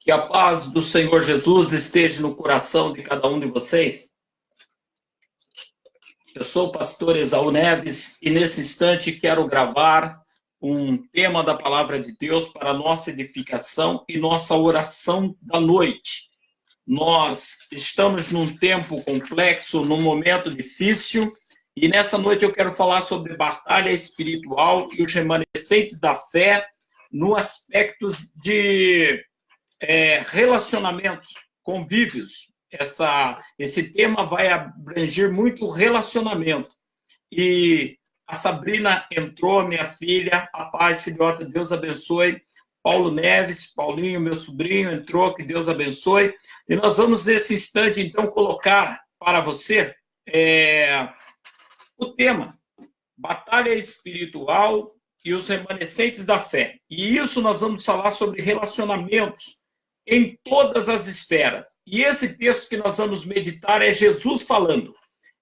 Que a paz do Senhor Jesus esteja no coração de cada um de vocês. Eu sou o pastor Esaú Neves e nesse instante quero gravar um tema da palavra de Deus para nossa edificação e nossa oração da noite. Nós estamos num tempo complexo, num momento difícil, e nessa noite eu quero falar sobre batalha espiritual e os remanescentes da fé no aspecto de relacionamentos, convívios. Esse tema vai abranger muito relacionamento. E a Sabrina entrou, minha filha, a paz, filhota, Deus abençoe. Paulo Neves, Paulinho, meu sobrinho, entrou, que Deus abençoe. E nós vamos, nesse instante, então, colocar para você o tema, batalha espiritual e os remanescentes da fé. E isso nós vamos falar sobre relacionamentos em todas as esferas. E esse texto que nós vamos meditar é Jesus falando.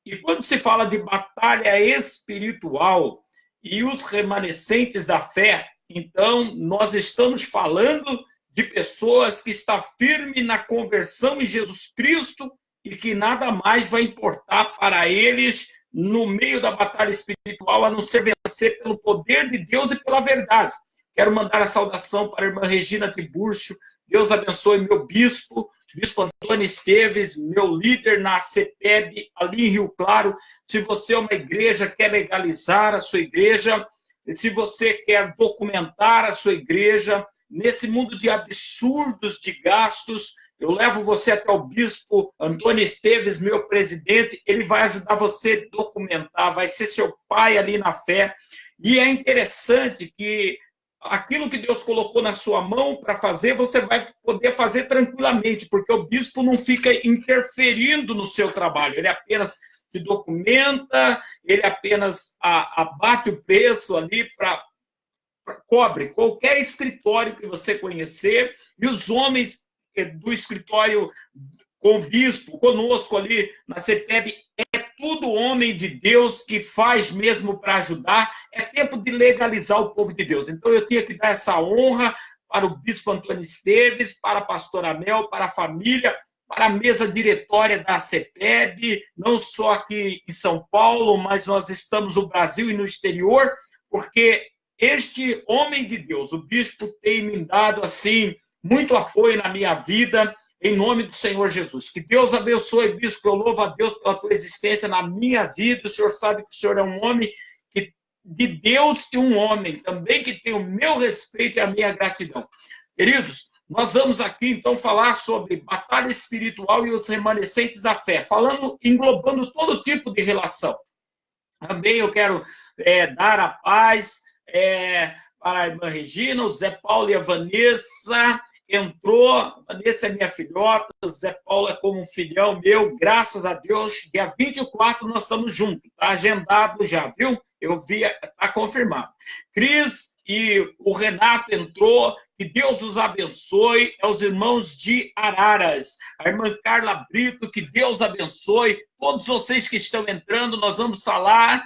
E quando se fala de batalha espiritual e os remanescentes da fé, então nós estamos falando de pessoas que estão firmes na conversão em Jesus Cristo e que nada mais vai importar para eles no meio da batalha espiritual, a não ser vencer pelo poder de Deus e pela verdade. Quero mandar a saudação para a irmã Regina Tiburcio. Deus abençoe meu bispo Antônio Esteves, meu líder na CEPEB, ali em Rio Claro. Se você é uma igreja, quer legalizar a sua igreja, se você quer documentar a sua igreja, nesse mundo de absurdos de gastos, eu levo você até o bispo Antônio Esteves, meu presidente, ele vai ajudar você a documentar, vai ser seu pai ali na fé. E é interessante que aquilo que Deus colocou na sua mão para fazer, você vai poder fazer tranquilamente, porque o bispo não fica interferindo no seu trabalho, ele apenas se documenta, ele apenas abate o preço ali para cobre qualquer escritório que você conhecer, e os homens do escritório com o bispo, conosco ali na CEPEB, tudo homem de Deus que faz mesmo para ajudar. É tempo de legalizar o povo de Deus. Então eu tinha que dar essa honra para o bispo Antônio Esteves, para a pastora Mel, para a família, para a mesa diretória da CEPEB, não só aqui em São Paulo, mas nós estamos no Brasil e no exterior, porque este homem de Deus, o bispo, tem me dado assim muito apoio na minha vida, em nome do Senhor Jesus. Que Deus abençoe, bispo. Eu louvo a Deus pela tua existência na minha vida. O Senhor sabe que o Senhor é um homem de Deus e um homem também que tem o meu respeito e a minha gratidão. Queridos, nós vamos aqui então falar sobre batalha espiritual e os remanescentes da fé, falando, englobando todo tipo de relação. Também eu quero dar a paz para a irmã Regina, o Zé Paulo e a Vanessa. Entrou, Vanessa é minha filhota, o Zé Paulo é como um filhão meu, graças a Deus, dia 24 nós estamos juntos, está agendado já, viu? Eu vi, está confirmado. Cris e o Renato entrou, que Deus os abençoe, é os irmãos de Araras, a irmã Carla Brito, que Deus abençoe, todos vocês que estão entrando, nós vamos falar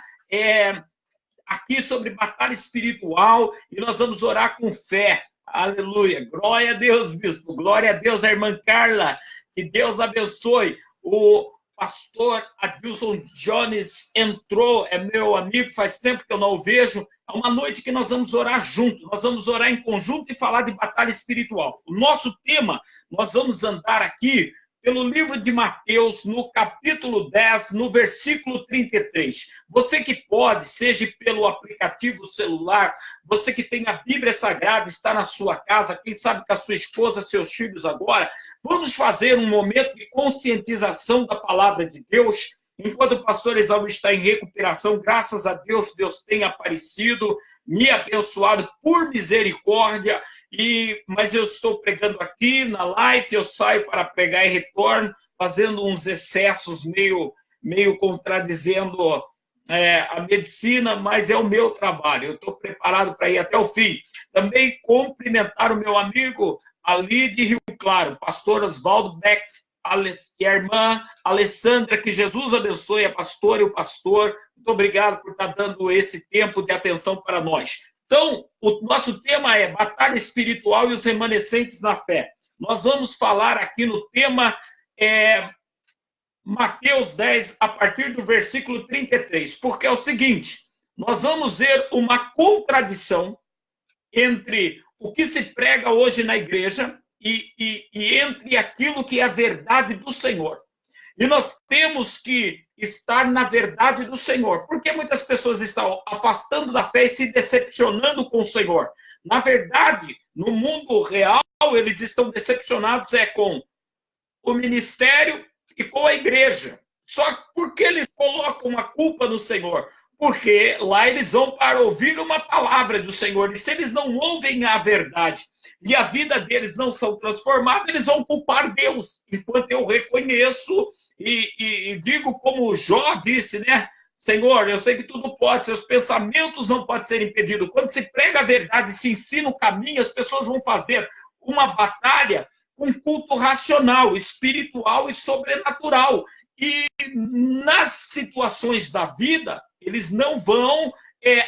aqui sobre batalha espiritual e nós vamos orar com fé. Aleluia, glória a Deus, bispo, glória a Deus, a irmã Carla, que Deus abençoe. O pastor Adilson Jones entrou, é meu amigo, faz tempo que eu não o vejo. É uma noite que nós vamos orar junto, nós vamos orar em conjunto e falar de batalha espiritual. O nosso tema, nós vamos andar aqui pelo livro de Mateus, no capítulo 10, no versículo 33. Você que pode, seja pelo aplicativo celular, você que tem a Bíblia Sagrada, está na sua casa, quem sabe com a sua esposa, seus filhos agora, vamos fazer um momento de conscientização da palavra de Deus. Enquanto o pastor Esaú está em recuperação, graças a Deus, Deus tem aparecido, me abençoado por misericórdia, mas eu estou pregando aqui na live, eu saio para pregar e retorno, fazendo uns excessos meio contradizendo a medicina, mas é o meu trabalho, eu estou preparado para ir até o fim. Também cumprimentar o meu amigo ali de Rio Claro, pastor Oswaldo Beck, e a irmã Alessandra, que Jesus abençoe a pastora e o pastor. Muito obrigado por estar dando esse tempo de atenção para nós. Então, o nosso tema é batalha espiritual e os remanescentes na fé. nós vamos falar aqui no tema Mateus 10, a partir do versículo 33, porque é o seguinte, nós vamos ver uma contradição entre o que se prega hoje na igreja e entre aquilo que é a verdade do Senhor. E nós temos que estar na verdade do Senhor, porque muitas pessoas estão afastando da fé e se decepcionando com o Senhor. Na verdade, no mundo real, eles estão decepcionados com o ministério e com a igreja. Só que por que eles colocam a culpa no Senhor? Porque lá eles vão para ouvir uma palavra do Senhor. E se eles não ouvem a verdade e a vida deles não são transformadas, eles vão culpar Deus. Enquanto eu reconheço e digo como Jó disse, né? Senhor, eu sei que tudo pode, seus pensamentos não podem ser impedidos. Quando se prega a verdade e se ensina o caminho, as pessoas vão fazer uma batalha com culto racional, espiritual e sobrenatural. E nas situações da vida, eles não vão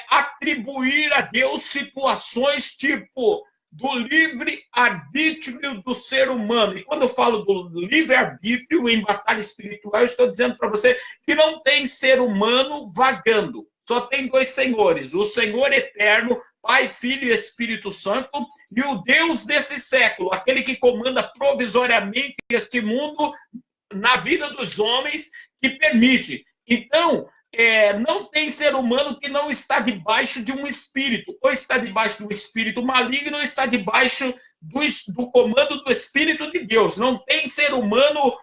atribuir a Deus situações tipo do livre-arbítrio do ser humano. E quando eu falo do livre-arbítrio em batalha espiritual, eu estou dizendo para você que não tem ser humano vagando. Só tem dois senhores, o Senhor eterno, Pai, Filho e Espírito Santo, e o Deus desse século, aquele que comanda provisoriamente este mundo na vida dos homens, que permite. Então, não tem ser humano que não está debaixo de um espírito, ou está debaixo de um espírito maligno, ou está debaixo do comando do Espírito de Deus. Não tem ser humano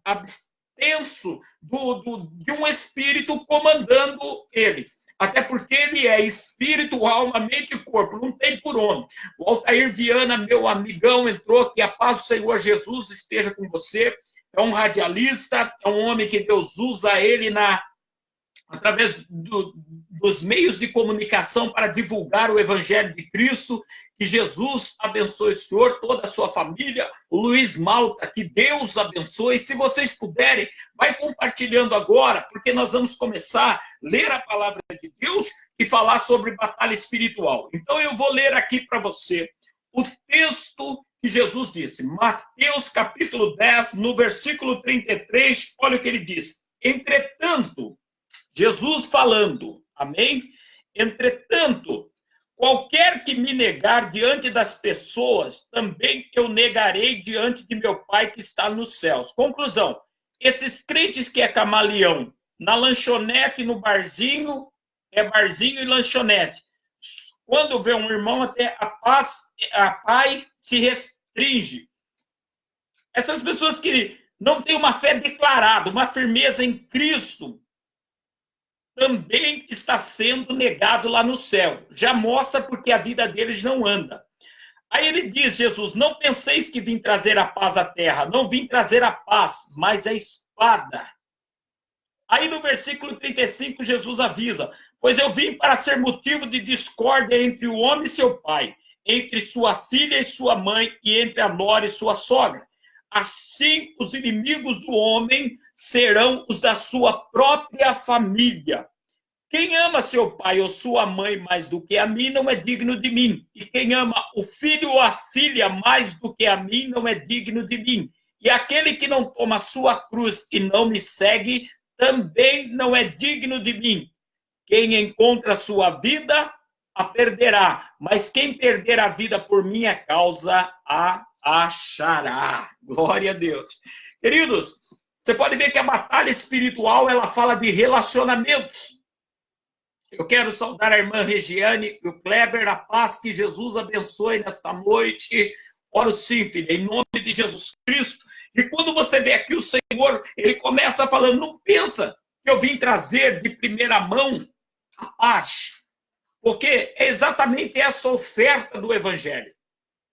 abstenso de um espírito comandando ele. Até porque ele é espírito, alma, mente e corpo, não tem por onde. O Altair Viana, meu amigão, entrou, que a paz do Senhor Jesus esteja com você. É um radialista, é um homem que Deus usa ele através dos meios de comunicação para divulgar o Evangelho de Cristo. Que Jesus abençoe o senhor, toda a sua família. O Luiz Malta, que Deus abençoe. Se vocês puderem, vai compartilhando agora, porque nós vamos começar a ler a palavra de Deus e falar sobre batalha espiritual. Então eu vou ler aqui para você o texto que Jesus disse, Mateus capítulo 10, no versículo 33, olha o que ele diz. Entretanto, Jesus falando, amém? Entretanto, qualquer que me negar diante das pessoas, também eu negarei diante de meu Pai que está nos céus. Conclusão, esses crentes que é camaleão, na lanchonete, no barzinho, é barzinho e lanchonete. Quando vê um irmão, até a pai se restringe. Essas pessoas que não têm uma fé declarada, uma firmeza em Cristo, também está sendo negado lá no céu. Já mostra porque a vida deles não anda. Aí ele diz, Jesus, não penseis que vim trazer a paz à terra. Não vim trazer a paz, mas a espada. Aí no versículo 35, Jesus avisa, pois eu vim para ser motivo de discórdia entre o homem e seu pai, entre sua filha e sua mãe, e entre a nora e sua sogra. Assim, os inimigos do homem serão os da sua própria família. Quem ama seu pai ou sua mãe mais do que a mim, não é digno de mim. E quem ama o filho ou a filha mais do que a mim, não é digno de mim. E aquele que não toma sua cruz e não me segue, também não é digno de mim. Quem encontra sua vida, a perderá. Mas quem perder a vida por minha causa, a achará. Glória a Deus. Queridos, você pode ver que a batalha espiritual, ela fala de relacionamentos. Eu quero saudar a irmã Regiane e o Kleber, a paz que Jesus abençoe nesta noite. Oro sim, filha, em nome de Jesus Cristo. E quando você vê aqui o Senhor, ele começa falando, não pensa que eu vim trazer de primeira mão a paz. Porque é exatamente essa oferta do Evangelho.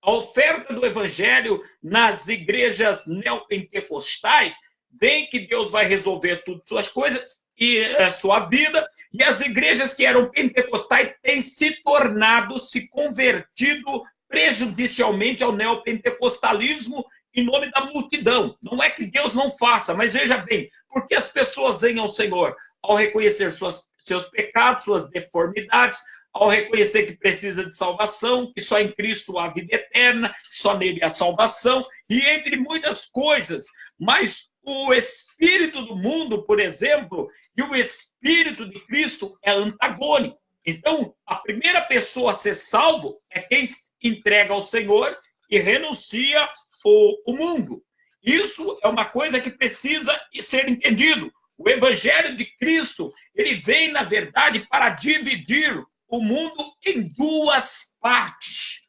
A oferta do Evangelho nas igrejas neopentecostais vem que Deus vai resolver tudo suas coisas e a sua vida. E as igrejas que eram pentecostais têm se tornado, se convertido prejudicialmente ao neopentecostalismo em nome da multidão. Não é que Deus não faça, mas veja bem, porque as pessoas vêm ao Senhor ao reconhecer seus pecados, suas deformidades, ao reconhecer que precisa de salvação, que só em Cristo há vida eterna, que só nele há salvação, e entre muitas coisas. Mas o espírito do mundo, por exemplo, e o espírito de Cristo é antagônico. Então, a primeira pessoa a ser salvo é quem entrega ao Senhor e renuncia o mundo. Isso é uma coisa que precisa ser entendido. O Evangelho de Cristo, ele vem, na verdade, para dividir o mundo em duas partes.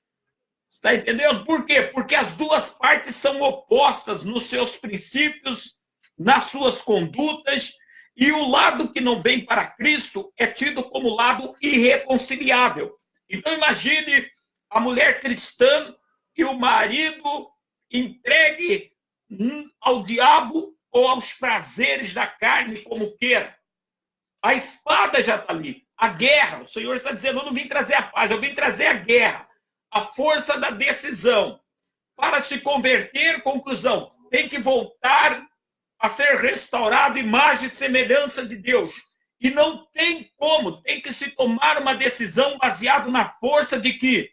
Está entendendo? Por quê? Porque as duas partes são opostas nos seus princípios, nas suas condutas, e o lado que não vem para Cristo é tido como lado irreconciliável. Então, imagine a mulher cristã e o marido entregue ao diabo ou aos prazeres da carne, como queira. A espada já está ali. A guerra, o Senhor está dizendo, eu não vim trazer a paz, eu vim trazer a guerra. A força da decisão. Para se converter, conclusão, tem que voltar a ser restaurado imagem e semelhança de Deus. E não tem como, tem que se tomar uma decisão baseada na força de que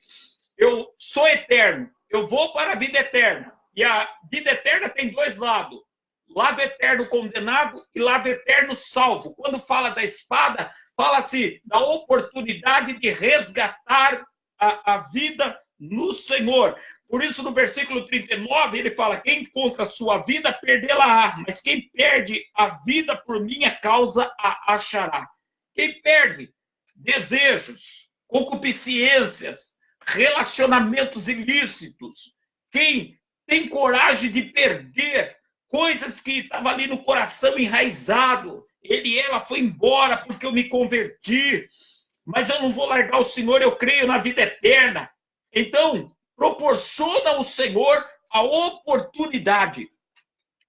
eu sou eterno, eu vou para a vida eterna. E a vida eterna tem dois lados. Lado eterno condenado e lado eterno salvo. Quando fala da espada, fala-se da oportunidade de resgatar a vida no Senhor. Por isso, no versículo 39, ele fala, quem encontra a sua vida, perdê-la-á, mas quem perde a vida por minha causa, a achará. Quem perde desejos, concupiscências, relacionamentos ilícitos, quem tem coragem de perder coisas que estavam ali no coração enraizado, ela foi embora porque eu me converti, mas eu não vou largar o Senhor, eu creio na vida eterna. Então, proporciona ao Senhor a oportunidade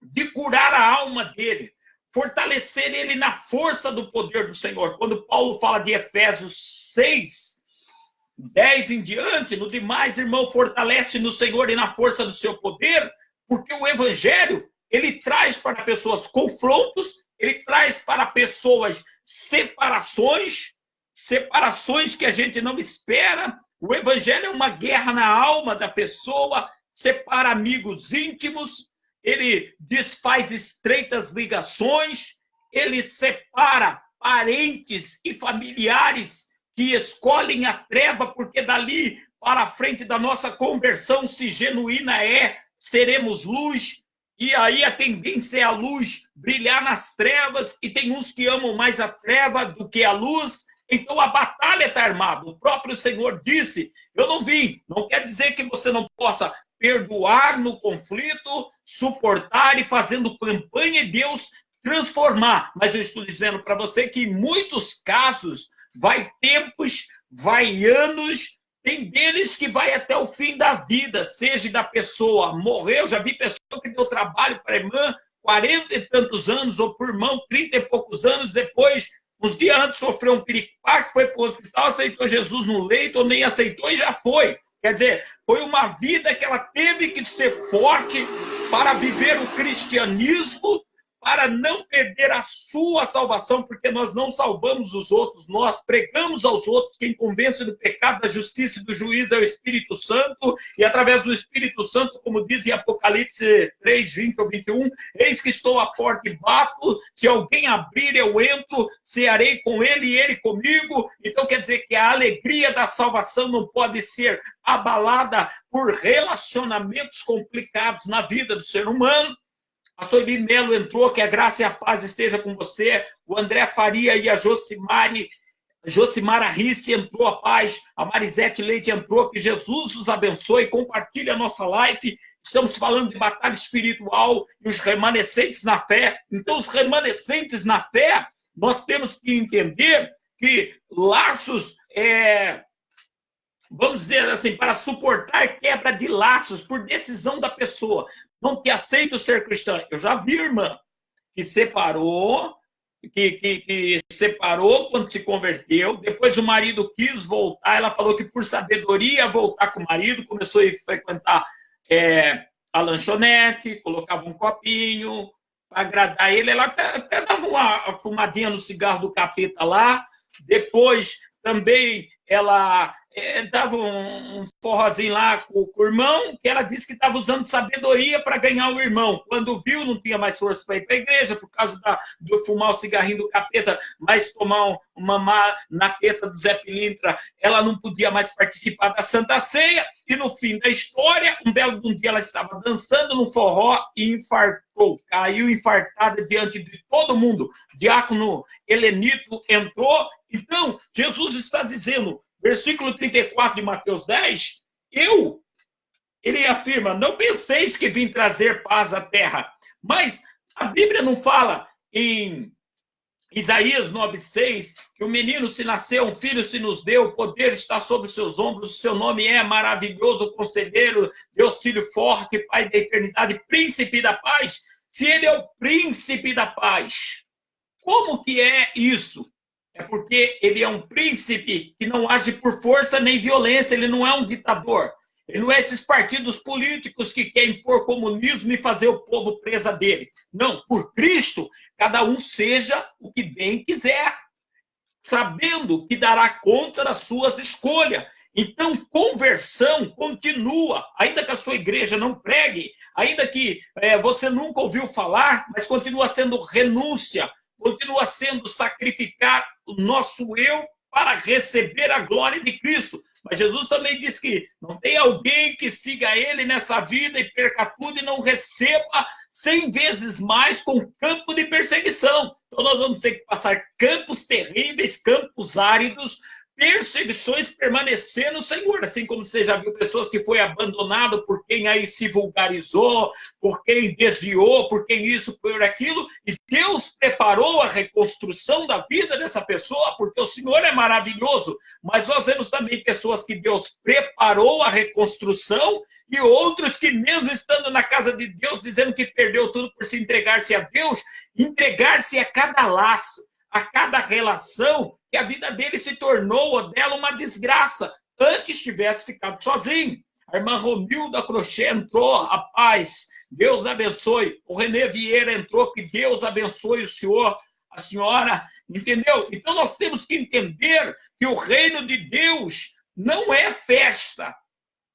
de curar a alma dele, fortalecer ele na força do poder do Senhor. Quando Paulo fala de Efésios 6, 10 em diante, no demais, irmão, fortalece no Senhor e na força do seu poder, porque o Evangelho, ele traz para pessoas confrontos, ele traz para pessoas separações que a gente não espera. O Evangelho é uma guerra na alma da pessoa, separa amigos íntimos, ele desfaz estreitas ligações, ele separa parentes e familiares que escolhem a treva, porque dali para frente da nossa conversão, se genuína é, seremos luz, e aí a tendência é a luz brilhar nas trevas, e tem uns que amam mais a treva do que a luz. Então a batalha está armada. O próprio Senhor disse, eu não vim, não quer dizer que você não possa perdoar no conflito, suportar e fazendo campanha e Deus transformar. Mas eu estou dizendo para você que em muitos casos vai tempos, vai anos, tem deles que vai até o fim da vida, seja da pessoa morrer. Eu já vi pessoa que deu trabalho para a irmã 40 e tantos anos, ou por irmão 30 e poucos anos, depois, uns dias antes, sofreu um piripaque, foi para o hospital, aceitou Jesus no leito, ou nem aceitou e já foi. Quer dizer, foi uma vida que ela teve que ser forte para viver o cristianismo, para não perder a sua salvação, porque nós não salvamos os outros, nós pregamos aos outros. Quem convence do pecado, da justiça e do juízo é o Espírito Santo, e através do Espírito Santo, como diz em Apocalipse 3, 20 ou 21, eis que estou à porta e bato, se alguém abrir eu entro, cearei com ele e ele comigo. Então quer dizer que a alegria da salvação não pode ser abalada por relacionamentos complicados na vida do ser humano. A Soili Melo entrou, que a graça e a paz esteja com você. O André Faria e a Josimara Risse entrou, a paz. A Marisete Leite entrou, que Jesus os abençoe. Compartilhe a nossa live. Estamos falando de batalha espiritual e os remanescentes na fé. Então, os remanescentes na fé, nós temos que entender que laços, vamos dizer assim, para suportar quebra de laços por decisão da pessoa, não que aceita ser cristã. Eu já vi irmã que separou, que separou quando se converteu, depois o marido quis voltar, ela falou que por sabedoria voltar com o marido, começou a frequentar a lanchonete, colocava um copinho para agradar ele, ela até dava uma fumadinha no cigarro do capeta lá, depois também ela dava um forrozinho lá com o irmão, que ela disse que estava usando sabedoria para ganhar o irmão. Quando viu, não tinha mais força para ir para a igreja, por causa do fumar o cigarrinho do capeta, mas tomar uma na teta do Zé Pilintra, ela não podia mais participar da Santa Ceia. E no fim da história, um belo dia ela estava dançando no forró e infartou. Caiu infartada diante de todo mundo. Diácono Helenito entrou. Então, Jesus está dizendo, versículo 34 de Mateus 10, ele afirma, não penseis que vim trazer paz à terra. Mas a Bíblia não fala em Isaías 9,6, que o menino se nasceu, um filho se nos deu, o poder está sobre os seus ombros, o seu nome é maravilhoso, conselheiro, Deus Filho forte, Pai da eternidade, príncipe da paz. Se ele é o príncipe da paz, como que é isso? É porque ele é um príncipe que não age por força nem violência, ele não é um ditador. Ele não é esses partidos políticos que querem impor comunismo e fazer o povo presa dele. Não, por Cristo, cada um seja o que bem quiser, sabendo que dará conta das suas escolhas. Então, conversão continua, ainda que a sua igreja não pregue, ainda que você nunca ouviu falar, mas continua sendo renúncia, continua sendo sacrificar o nosso eu para receber a glória de Cristo. Mas Jesus também diz que não tem alguém que siga ele nessa vida e perca tudo e não receba 100 vezes mais com campo de perseguição. Então nós vamos ter que passar campos terríveis, campos áridos, perseguições, permanecer no Senhor, assim como você já viu pessoas que foi abandonado por quem aí se vulgarizou, por quem desviou, por quem isso, por aquilo, e Deus preparou a reconstrução da vida dessa pessoa, porque o Senhor é maravilhoso, mas nós vemos também pessoas que Deus preparou a reconstrução e outros que mesmo estando na casa de Deus, dizendo que perdeu tudo por se entregar-se a Deus, entregar-se a cada laço, a cada relação, que a vida dele se tornou, ou dela, uma desgraça. Antes tivesse ficado sozinho. A irmã Romilda Crochê entrou, a paz, Deus abençoe. O Renê Vieira entrou, que Deus abençoe o senhor, a senhora, entendeu? Então nós temos que entender que o reino de Deus não é festa.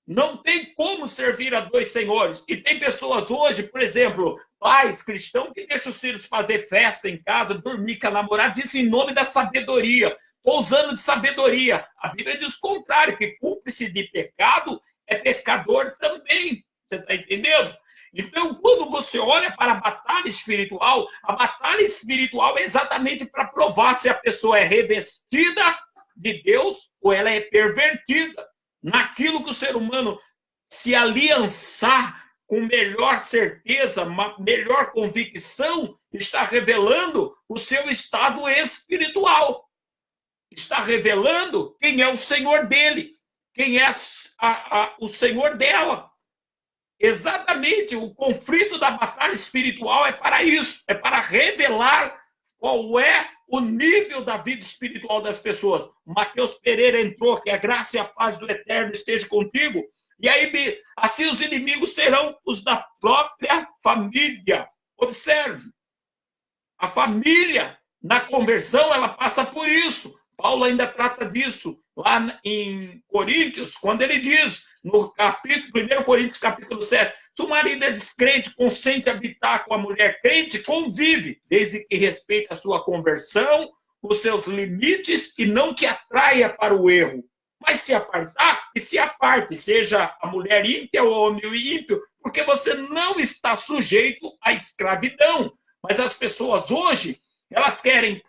Não tem como servir a dois senhores. E tem pessoas hoje, por exemplo, pais cristãos que deixam os filhos fazer festa em casa, dormir com a namorada, dizem em nome da sabedoria. Estou usando de sabedoria. A Bíblia diz o contrário, que cúmplice de pecado é pecador também. Você está entendendo? Então, quando você olha para a batalha espiritual é exatamente para provar se a pessoa é revestida de Deus ou ela é pervertida. Naquilo que o ser humano se aliançar com melhor certeza, melhor convicção, está revelando o seu estado espiritual. Está revelando quem é o Senhor dele, quem é o Senhor dela. Exatamente, o conflito da batalha espiritual é para isso, é para revelar qual é o nível da vida espiritual das pessoas. Mateus Pereira entrou, que a graça e a paz do Eterno esteja contigo. E aí, assim os inimigos serão os da própria família. Observe, a família, na conversão, ela passa por isso. Paulo ainda trata disso lá em Coríntios, quando ele diz, no capítulo, 1 Coríntios capítulo 7, se o marido é descrente, consente habitar com a mulher crente, convive, desde que respeite a sua conversão, os seus limites e não te atraia para o erro. Mas se apartar, que se aparte, seja a mulher ímpia ou o homem ímpio, porque você não está sujeito à escravidão. Mas as pessoas hoje, elas querem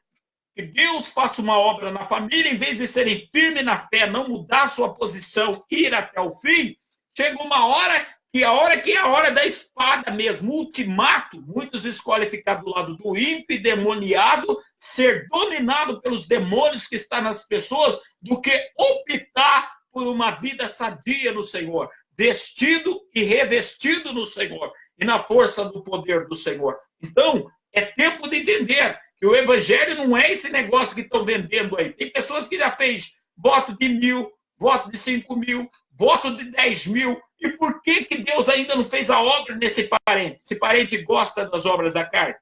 que Deus faça uma obra na família, em vez de serem firmes na fé, não mudar sua posição, ir até o fim, chega uma hora que é a hora da espada mesmo, ultimato. Muitos escolhem ficar do lado do ímpio, demoniado, ser dominado pelos demônios que estão nas pessoas, do que optar por uma vida sadia no Senhor, vestido e revestido no Senhor, e na força do poder do Senhor. Então, é tempo de entender que o evangelho não é esse negócio que estão vendendo aí. Tem pessoas que já fez voto de 1.000, voto de 5.000, voto de 10.000. E por que Deus ainda não fez a obra nesse parente? Esse parente gosta das obras da carne?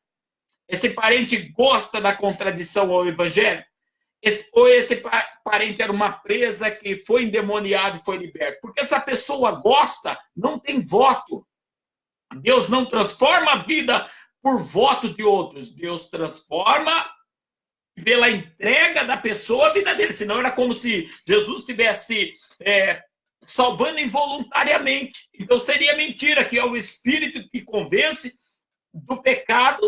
Esse parente gosta da contradição ao evangelho? esse parente era uma presa que foi endemoniado e foi liberto. Porque essa pessoa gosta, não tem voto. Deus não transforma a vida por voto de outros. Deus transforma pela entrega da pessoa a vida dele. Senão era como se Jesus estivesse salvando involuntariamente. Então seria mentira, que é o Espírito que convence do pecado,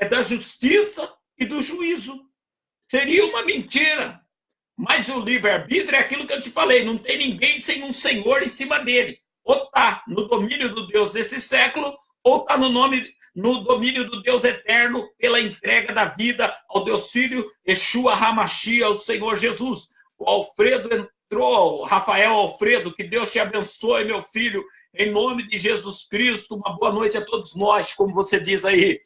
da justiça e do juízo. Seria uma mentira. Mas o livre-arbítrio é aquilo que eu te falei, não tem ninguém sem um Senhor em cima dele. Ou está no domínio do Deus desse século, ou está no domínio do Deus eterno, pela entrega da vida ao Deus Filho, Yeshua HaMashiach, o Senhor Jesus. O Alfredo entrou, Rafael Alfredo, que Deus te abençoe, meu filho, em nome de Jesus Cristo. Uma boa noite a todos nós, como você diz aí.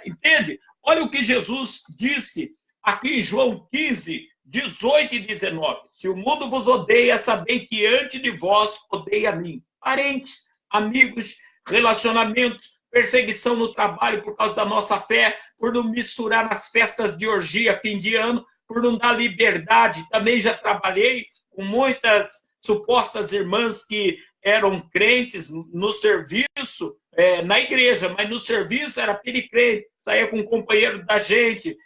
Entende? Olha o que Jesus disse aqui em João 15, 18 e 19. Se o mundo vos odeia, sabei que antes de vós odeia a mim. Parentes, amigos, relacionamentos, perseguição no trabalho por causa da nossa fé, por não misturar nas festas de orgia, fim de ano, por não dar liberdade. Também já trabalhei com muitas supostas irmãs que eram crentes no serviço, na igreja, mas no serviço era pericrente, saía com um companheiro da gente,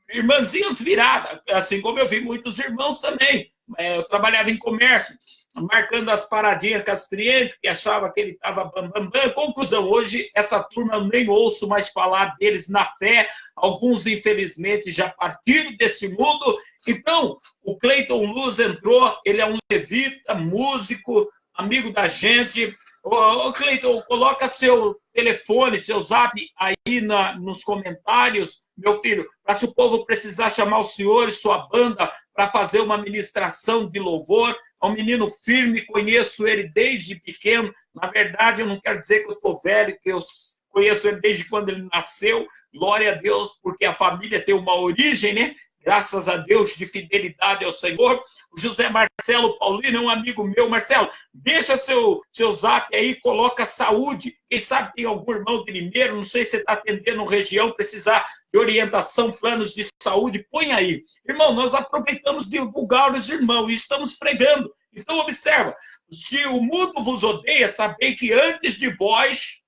irmãzinhas viradas, assim como eu vi muitos irmãos também. Eu trabalhava em comércio, marcando as paradinhas com as clientes, que achava que ele estava bambambam. Conclusão, hoje essa turma eu nem ouço mais falar deles na fé, alguns infelizmente já partiram desse mundo. Então, o Cleiton Luz entrou, ele é um levita, músico, amigo da gente. Ô Cleiton, coloca seu telefone, seu zap aí nos comentários, meu filho, para se o povo precisar chamar o senhor e sua banda para fazer uma ministração de louvor. É um menino firme, conheço ele desde pequeno. Na verdade, eu não quero dizer que eu estou velho, que eu conheço ele desde quando ele nasceu. Glória a Deus, porque a família tem uma origem, né? Graças a Deus, de fidelidade ao Senhor. O José Marcelo Paulino é um amigo meu. Marcelo, deixa seu zap aí, coloca saúde. Quem sabe tem algum irmão de Limeiro, não sei se você está atendendo região, precisar de orientação, planos de saúde, põe aí. Irmão, nós aproveitamos de divulgar os irmãos e estamos pregando. Então, observa, se o mundo vos odeia, sabei que antes de vós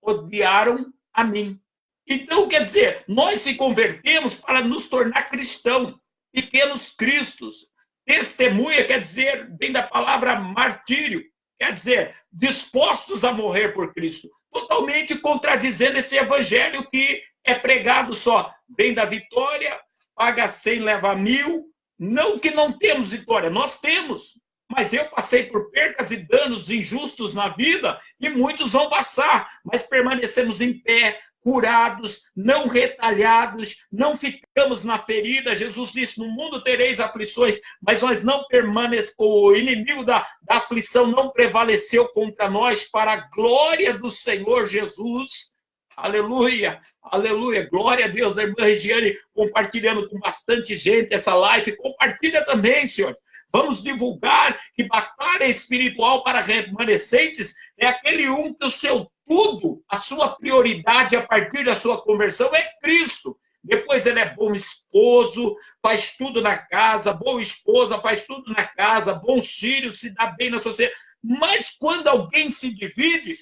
odiaram a mim. Então, quer dizer, nós se convertemos para nos tornar cristãos, pequenos cristos. Testemunha quer dizer, vem da palavra martírio, quer dizer, dispostos a morrer por Cristo. Totalmente contradizendo esse evangelho que é pregado só. Vem da vitória, paga 100, leva 1000. Não que não temos vitória, nós temos. Mas eu passei por percas e danos injustos na vida e muitos vão passar, mas permanecemos em pé, curados, não retalhados, não ficamos na ferida. Jesus disse, no mundo tereis aflições, mas nós não permanecemos, o inimigo da aflição não prevaleceu contra nós, para a glória do Senhor Jesus. Aleluia, aleluia, glória a Deus. A irmã Regiane compartilhando com bastante gente essa live, compartilha também, Senhor. Vamos divulgar que batalha espiritual para remanescentes é aquele que o seu tudo, a sua prioridade a partir da sua conversão é Cristo. Depois ele é bom esposo, faz tudo na casa, boa esposa, faz tudo na casa, bons filhos, se dá bem na sociedade. Mas quando alguém se divide,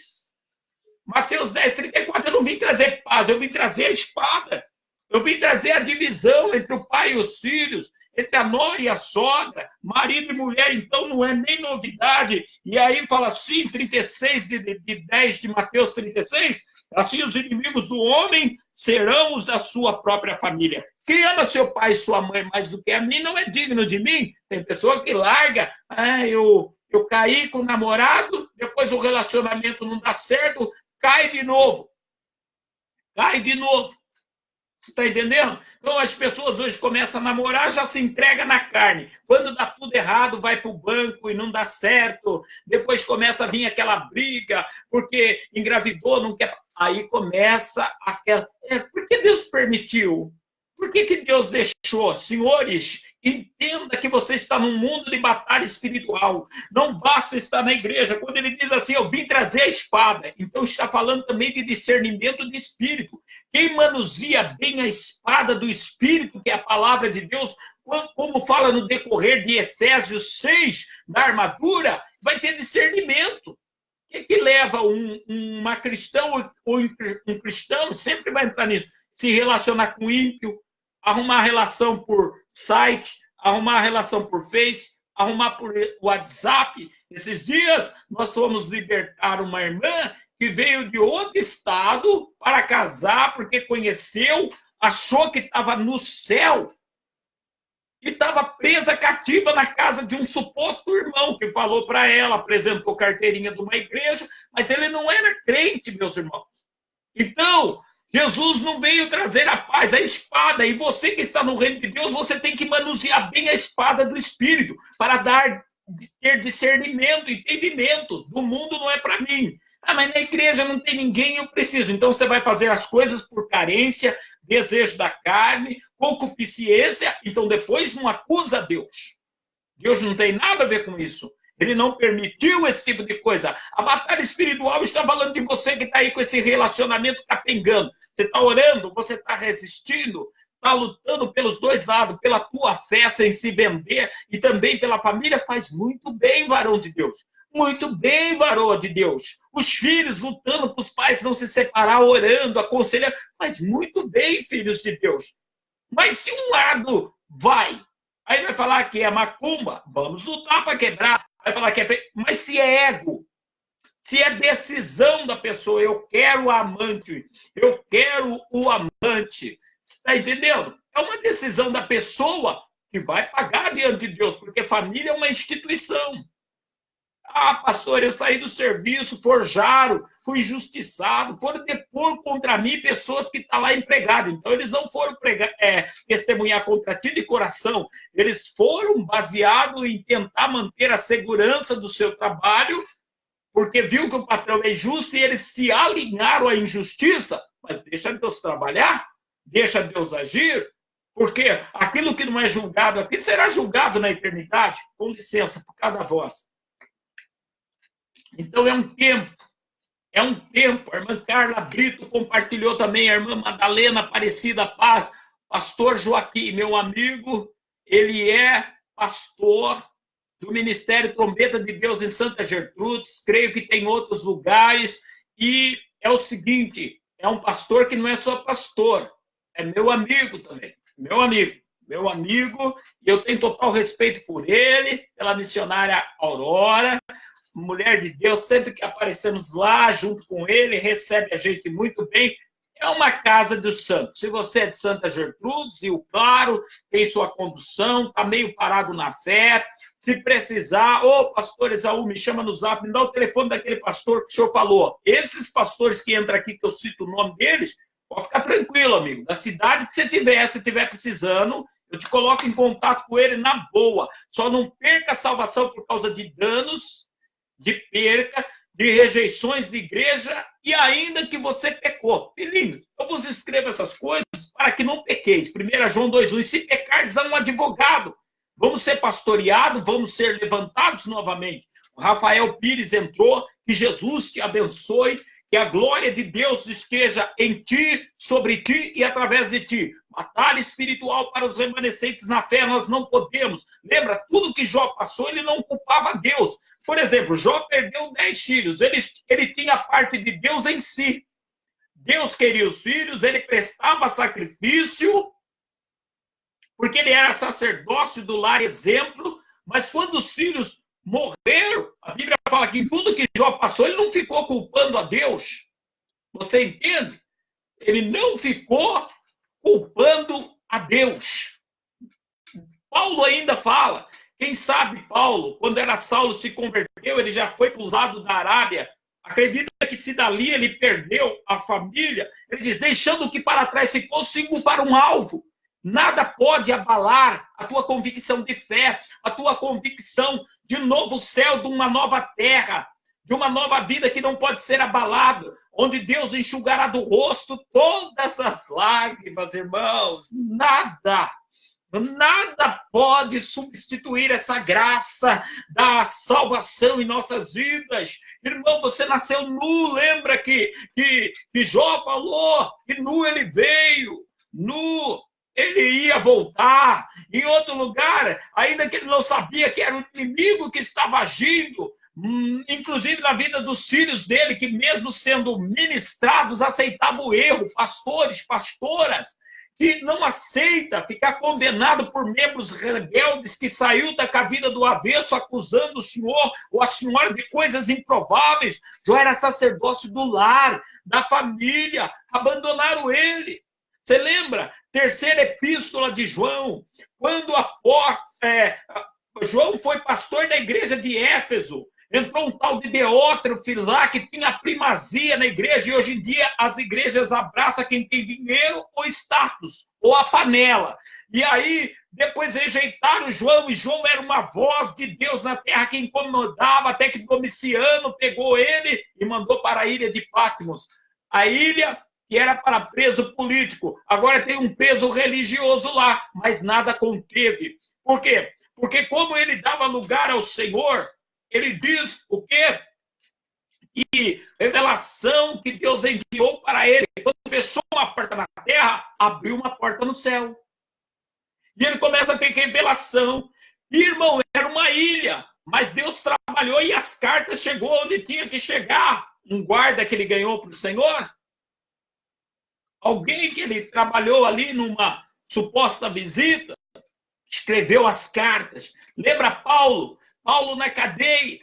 Mateus 10, 34, eu não vim trazer paz, eu vim trazer a espada. Eu vim trazer a divisão entre o pai e os filhos, entre a nora e a sogra, marido e mulher, então não é nem novidade. E aí fala assim, 36 de 10 de Mateus 36, assim os inimigos do homem serão os da sua própria família. Quem ama seu pai e sua mãe mais do que a mim não é digno de mim. Tem pessoa que larga, eu caí com o namorado, depois o relacionamento não dá certo, cai de novo. Cai de novo. Você está entendendo? Então, as pessoas hoje começam a namorar, já se entrega na carne. Quando dá tudo errado, vai para o banco e não dá certo. Depois começa a vir aquela briga, porque engravidou, não quer... Aí começa aquela... Por que Deus permitiu? Por que Deus deixou? Senhores Entenda que você está num mundo de batalha espiritual. Não basta estar na igreja. Quando ele diz assim, eu vim trazer a espada, então está falando também de discernimento de espírito. Quem manuseia bem a espada do espírito, que é a palavra de Deus, como fala no decorrer de Efésios 6, da armadura, vai ter discernimento. O que leva uma cristã ou um cristão, sempre vai entrar nisso, se relacionar com o ímpio, arrumar relação por site, arrumar relação por Face, arrumar por WhatsApp. Esses dias nós fomos libertar uma irmã que veio de outro estado para casar, porque conheceu, achou que estava no céu e estava presa cativa na casa de um suposto irmão que falou para ela, apresentou carteirinha de uma igreja, mas ele não era crente, meus irmãos. Então, Jesus não veio trazer a paz, a espada. E você que está no reino de Deus, você tem que manusear bem a espada do Espírito para ter discernimento, entendimento. Do mundo não é para mim. Ah, mas na igreja não tem ninguém, eu preciso. Então você vai fazer as coisas por carência, desejo da carne, concupiscência. Então depois não acusa Deus. Deus não tem nada a ver com isso. Ele não permitiu esse tipo de coisa. A batalha espiritual está falando de você que está aí com esse relacionamento capengando. Você está orando, você está resistindo, está lutando pelos dois lados, pela tua fé sem se vender e também pela família. Faz muito bem, varão de Deus. Muito bem, varoa de Deus. Os filhos lutando para os pais não se separar, orando, aconselhando. Faz muito bem, filhos de Deus. Mas se um lado vai, aí vai falar que é macumba, vamos lutar para quebrar. Vai falar que é feio. Mas se é ego, se é decisão da pessoa, eu quero o amante, eu quero o amante. Você está entendendo? É uma decisão da pessoa que vai pagar diante de Deus, porque família é uma instituição. Ah, pastor, eu saí do serviço, forjaram, fui injustiçado, foram depor contra mim pessoas que estão lá empregadas. Então, eles não foram testemunhar contra ti de coração, eles foram baseados em tentar manter a segurança do seu trabalho, porque viu que o patrão é justo e eles se alinharam à injustiça. Mas deixa Deus trabalhar, deixa Deus agir, porque aquilo que não é julgado aqui será julgado na eternidade. Com licença, por cada voz. Então, é um tempo. A irmã Carla Brito compartilhou também, a irmã Madalena Aparecida Paz, pastor Joaquim, meu amigo, ele é pastor do Ministério Trombeta de Deus em Santa Gertrudes, creio que tem outros lugares, e é o seguinte, é um pastor que não é só pastor, é meu amigo também, meu amigo, e eu tenho total respeito por ele, pela missionária Aurora, mulher de Deus, sempre que aparecemos lá, junto com ele, recebe a gente muito bem. É uma casa dos santos. Se você é de Santa Gertrudes, e o Claro tem sua condução, está meio parado na fé, se precisar, pastor Esaú, me chama no zap, me dá o telefone daquele pastor que o senhor falou. Esses pastores que entram aqui, que eu cito o nome deles, pode ficar tranquilo, amigo. Da cidade que você tiver, se estiver precisando, eu te coloco em contato com ele na boa. Só não perca a salvação por causa de danos, de perca, de rejeições de igreja e ainda que você pecou. Filhinhos, eu vos escrevo essas coisas para que não pequeis. 1 João 2,1, se pecardes a um advogado, vamos ser pastoreados, vamos ser levantados novamente. O Rafael Pires entrou, que Jesus te abençoe, que a glória de Deus esteja em ti, sobre ti e através de ti. Batalha espiritual para os remanescentes na fé, nós não podemos. Lembra, tudo que Jó passou, ele não culpava Deus. Por exemplo, Jó perdeu 10 filhos, ele tinha a parte de Deus em si. Deus queria os filhos, ele prestava sacrifício, porque ele era sacerdócio do lar exemplo, mas quando os filhos morreram, a Bíblia fala que em tudo que Jó passou, ele não ficou culpando a Deus. Você entende? Ele não ficou culpando a Deus. Paulo ainda fala, quem sabe Paulo, quando era Saulo, se converteu, ele já foi para o lado da Arábia. Acredita que se dali ele perdeu a família, ele diz, deixando o que para trás ficou, sigo para um alvo. Nada pode abalar a tua convicção de fé, a tua convicção de um novo céu, de uma nova terra, de uma nova vida que não pode ser abalada, onde Deus enxugará do rosto todas as lágrimas, irmãos. Nada Nada pode substituir essa graça da salvação em nossas vidas. Irmão, você nasceu nu, lembra que Jó falou que nu ele veio, nu ele ia voltar. Em outro lugar, ainda que ele não sabia que era o inimigo que estava agindo, inclusive na vida dos filhos dele, que mesmo sendo ministrados, aceitavam o erro, pastores, pastoras, que não aceita ficar condenado por membros rebeldes que saiu da vida do avesso acusando o senhor ou a senhora de coisas improváveis. Jó era sacerdócio do lar, da família, abandonaram ele. Você lembra? Terceira epístola de João, quando João foi pastor da igreja de Éfeso, entrou um tal de Deótrefo lá que tinha primazia na igreja, e hoje em dia as igrejas abraçam quem tem dinheiro ou status, ou a panela. E aí, depois rejeitaram João, e João era uma voz de Deus na terra que incomodava, até que Domiciano pegou ele e mandou para a ilha de Patmos. A ilha que era para preso político, agora tem um preso religioso lá, mas nada conteve. Por quê? Porque como ele dava lugar ao Senhor, ele diz o quê? Que revelação que Deus enviou para ele. Quando fechou uma porta na terra, abriu uma porta no céu. E ele começa a ter revelação. E, irmão, era uma ilha, mas Deus trabalhou e as cartas chegou onde tinha que chegar. Um guarda que ele ganhou para o Senhor. Alguém que ele trabalhou ali numa suposta visita, escreveu as cartas. Lembra Paulo? Paulo na cadeia,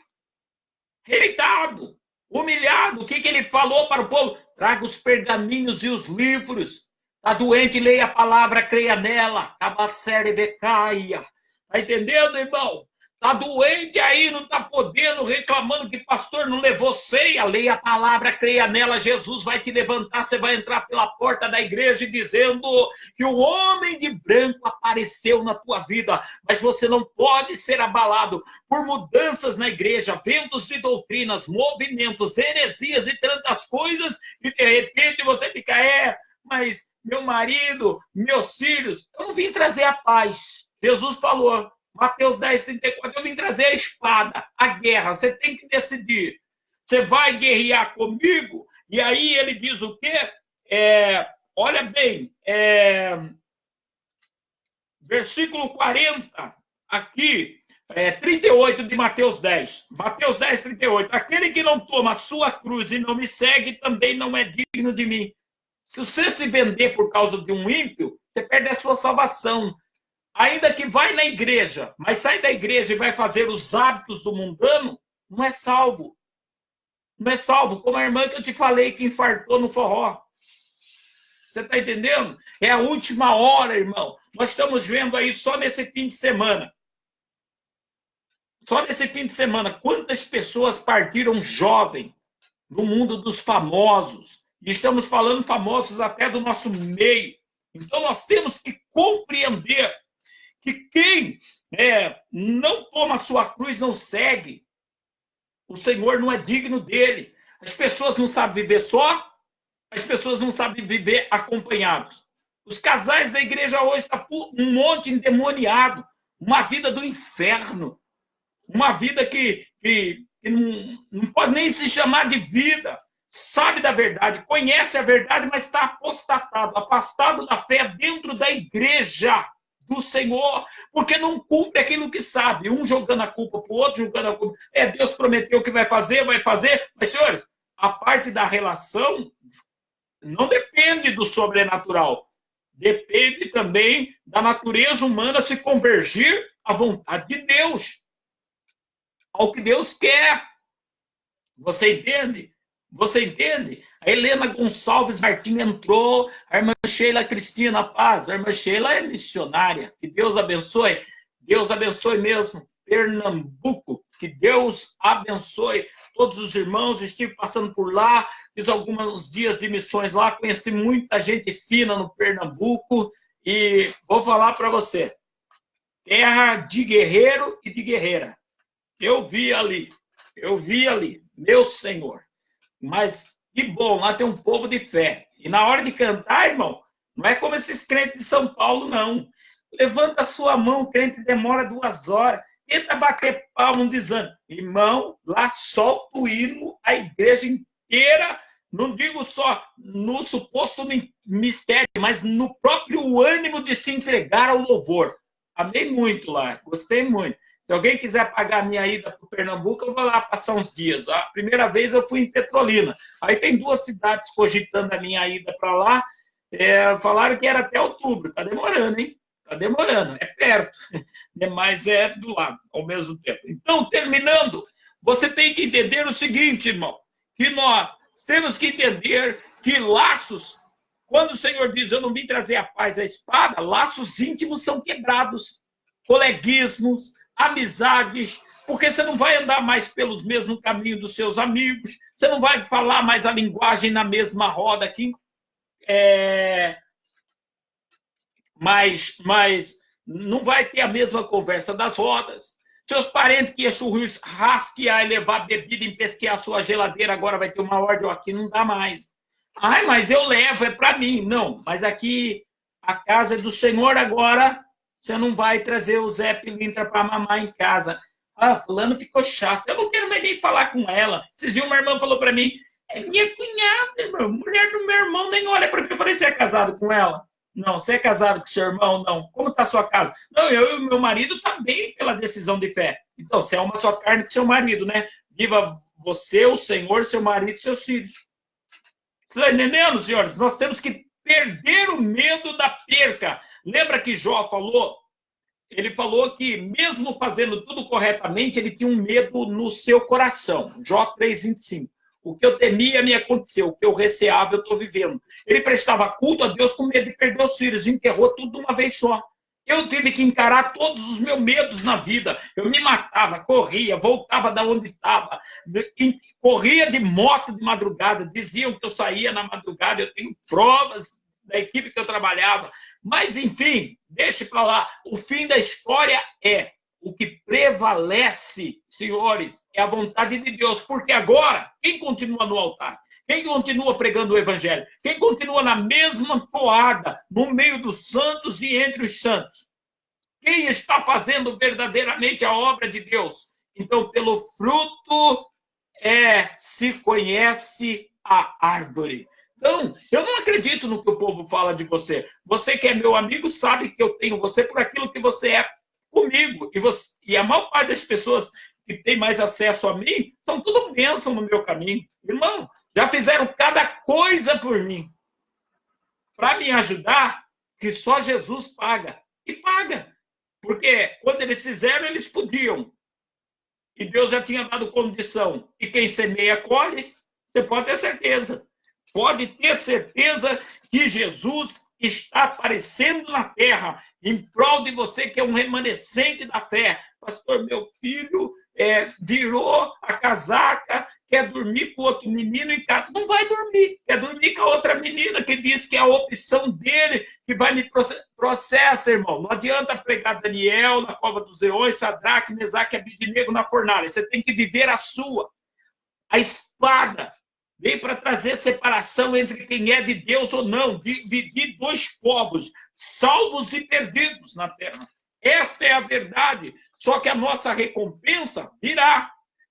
rejeitado, humilhado. O que ele falou para o povo? Traga os pergaminhos e os livros. Está doente, leia a palavra, creia nela. Cabacere becaia. Está entendendo, irmão? Está doente aí, não está podendo, reclamando que pastor não levou ceia. Leia a palavra, creia nela, Jesus vai te levantar, você vai entrar pela porta da igreja dizendo que o homem de branco apareceu na tua vida, mas você não pode ser abalado por mudanças na igreja, ventos de doutrinas, movimentos, heresias e tantas coisas, e de repente você fica, mas meu marido, meus filhos, eu não vim trazer a paz. Jesus falou, Mateus 10, 34, eu vim trazer a espada, a guerra. Você tem que decidir. Você vai guerrear comigo? E aí ele diz o quê? Olha bem, versículo 40, aqui, 38 de Mateus 10. Mateus 10, 38. Aquele que não toma a sua cruz e não me segue, também não é digno de mim. Se você se vender por causa de um ímpio, você perde a sua salvação. Ainda que vai na igreja, mas sai da igreja e vai fazer os hábitos do mundano, não é salvo. Não é salvo, como a irmã que eu te falei que infartou no forró. Você está entendendo? É a última hora, irmão. Nós estamos vendo aí só nesse fim de semana. Só nesse fim de semana, quantas pessoas partiram jovem no mundo dos famosos. E estamos falando famosos até do nosso meio. Então nós temos que compreender que quem não toma a sua cruz não segue. O Senhor não é digno dele. As pessoas não sabem viver só, as pessoas não sabem viver acompanhados. Os casais da igreja hoje estão um monte endemoniado, uma vida do inferno, uma vida que não pode nem se chamar de vida. Sabe da verdade, conhece a verdade, mas está apostatado, afastado da fé dentro da igreja do Senhor, porque não cumpre aquilo que sabe. Um jogando a culpa para o outro, jogando a culpa. Deus prometeu que vai fazer. Mas, senhores, a parte da relação não depende do sobrenatural. Depende também da natureza humana se convergir à vontade de Deus, ao que Deus quer. Você entende? Você entende? A Helena Gonçalves Martins entrou, a irmã Sheila Cristina Paz, a irmã Sheila é missionária, que Deus abençoe mesmo, Pernambuco, que Deus abençoe todos os irmãos, estive passando por lá, fiz alguns dias de missões lá, conheci muita gente fina no Pernambuco, e vou falar para você, terra de guerreiro e de guerreira, eu vi ali, meu Senhor. Mas que bom, lá tem um povo de fé. E na hora de cantar, irmão, não é como esses crentes de São Paulo, não. Levanta a sua mão, o crente demora 2 horas. Tenta bater palma um desânimo. Irmão, lá solta o hino, a igreja inteira, não digo só no suposto mistério, mas no próprio ânimo de se entregar ao louvor. Amei muito lá, gostei muito. Se alguém quiser pagar a minha ida para o Pernambuco, eu vou lá passar uns dias. A primeira vez eu fui em Petrolina. Aí tem 2 cidades cogitando a minha ida para lá. Falaram que era até outubro. Está demorando, hein? Está demorando. É perto, mas é do lado ao mesmo tempo. Então, terminando, você tem que entender o seguinte, irmão, que nós temos que entender que laços, quando o Senhor diz, eu não vim trazer a paz, a espada, laços íntimos são quebrados. Coleguismos, amizades, porque você não vai andar mais pelos mesmos caminhos dos seus amigos, você não vai falar mais a linguagem na mesma roda aqui, mas não vai ter a mesma conversa das rodas. Seus parentes que iam rasquear e levar bebida, empestear a sua geladeira, agora vai ter uma ordem aqui, não dá mais. Ai, mas eu levo, é para mim. Não, mas aqui a casa é do Senhor agora, você não vai trazer o Zé Pilintra para mamar em casa. Ah, fulano ficou chato, eu não quero mais nem falar com ela. Esses dias uma irmã falou para mim, é minha cunhada, irmão, mulher do meu irmão, nem olha para mim. Eu falei, você é casado com ela? Não. Você é casado com seu irmão? Não. Como está a sua casa? Não, eu e o meu marido está bem pela decisão de fé. Então, você é uma só carne com seu marido, né? Viva você, o Senhor, seu marido e seus filhos. Você está entendendo, senhores? Nós temos que perder o medo da perca. Lembra que Jó falou? Ele falou que, mesmo fazendo tudo corretamente, ele tinha um medo no seu coração. Jó 3,25. O que eu temia me aconteceu, o que eu receava eu estou vivendo. Ele prestava culto a Deus com medo de perder os filhos, enterrou tudo de uma vez só. Eu tive que encarar todos os meus medos na vida. Eu me matava, corria, voltava da onde estava, corria de moto de madrugada, diziam que eu saía na madrugada, eu tenho provas da equipe que eu trabalhava. Mas, enfim, deixe para lá. O fim da história é o que prevalece, senhores, é a vontade de Deus. Porque agora, quem continua no altar? Quem continua pregando o evangelho? Quem continua na mesma toada, no meio dos santos e entre os santos? Quem está fazendo verdadeiramente a obra de Deus? Então, pelo fruto se conhece a árvore. Então, eu não acredito no que o povo fala de você. Você que é meu amigo sabe que eu tenho você por aquilo que você é comigo. E a maior parte das pessoas que tem mais acesso a mim são tudo bênção no meu caminho. Irmão, já fizeram cada coisa por mim. Para me ajudar, que só Jesus paga. E paga. Porque quando eles fizeram, eles podiam. E Deus já tinha dado condição. E quem semeia, colhe. Você pode ter certeza. Pode ter certeza que Jesus está aparecendo na terra em prol de você, que é um remanescente da fé. Pastor, meu filho virou a casaca, quer dormir com outro menino em casa. Não vai dormir, quer dormir com a outra menina que diz que é a opção dele que vai me processar, irmão. Não adianta pregar Daniel na cova dos leões, Sadraque, Mesaque e Abednego na fornalha. Você tem que viver a sua. A espada veio para trazer separação entre quem é de Deus ou não, dividir 2 povos, salvos e perdidos na terra. Esta é a verdade. Só que a nossa recompensa virá.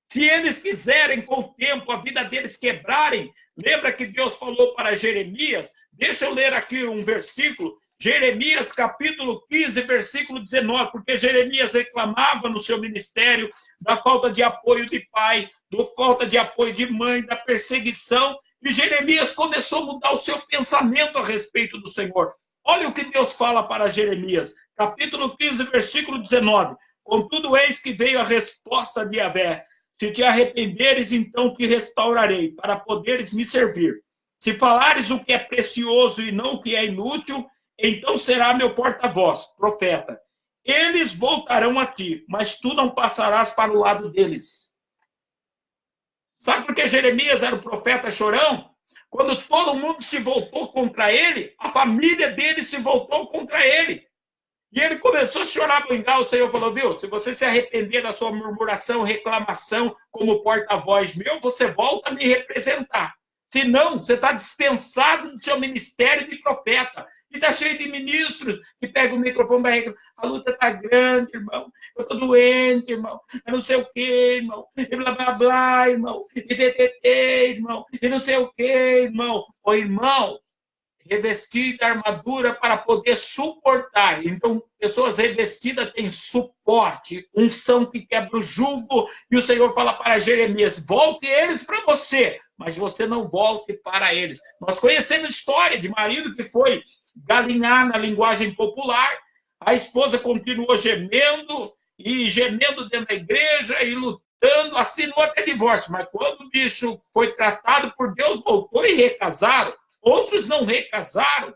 Se eles quiserem, com o tempo, a vida deles quebrarem, lembra que Deus falou para Jeremias? Deixa eu ler aqui um versículo. Jeremias, capítulo 15, versículo 19, porque Jeremias reclamava no seu ministério da falta de apoio de pai, da falta de apoio de mãe, da perseguição, e Jeremias começou a mudar o seu pensamento a respeito do Senhor. Olha o que Deus fala para Jeremias, capítulo 15, versículo 19. Contudo, eis que veio a resposta de Yahvé. Se te arrependeres, então te restaurarei, para poderes me servir. Se falares o que é precioso e não o que é inútil, então será meu porta-voz, profeta. Eles voltarão a ti, mas tu não passarás para o lado deles. Sabe por que Jeremias era o profeta chorão? Quando todo mundo se voltou contra ele, a família dele se voltou contra ele. E ele começou a chorar, o Senhor falou, viu, se você se arrepender da sua murmuração, reclamação como porta-voz meu, você volta a me representar. Se não, você está dispensado do seu ministério de profeta. E está cheio de ministros que pegam o microfone e vai reclamar. A luta está grande, irmão. Eu estou doente, irmão. Eu não sei o quê, irmão. E blá, blá, blá, irmão. E TTT, irmão. E não sei o quê, irmão. Ô, irmão, revestir da armadura para poder suportar. Então, pessoas revestidas têm suporte, unção que quebra o jugo, e o Senhor fala para Jeremias, volte eles para você, mas você não volte para eles. Nós conhecemos história de marido que foi galinhar na linguagem popular, a esposa continuou gemendo, e gemendo dentro da igreja, e lutando, assinou até divórcio, mas quando o bicho foi tratado por Deus, voltou e recasaram. Outros não recasaram.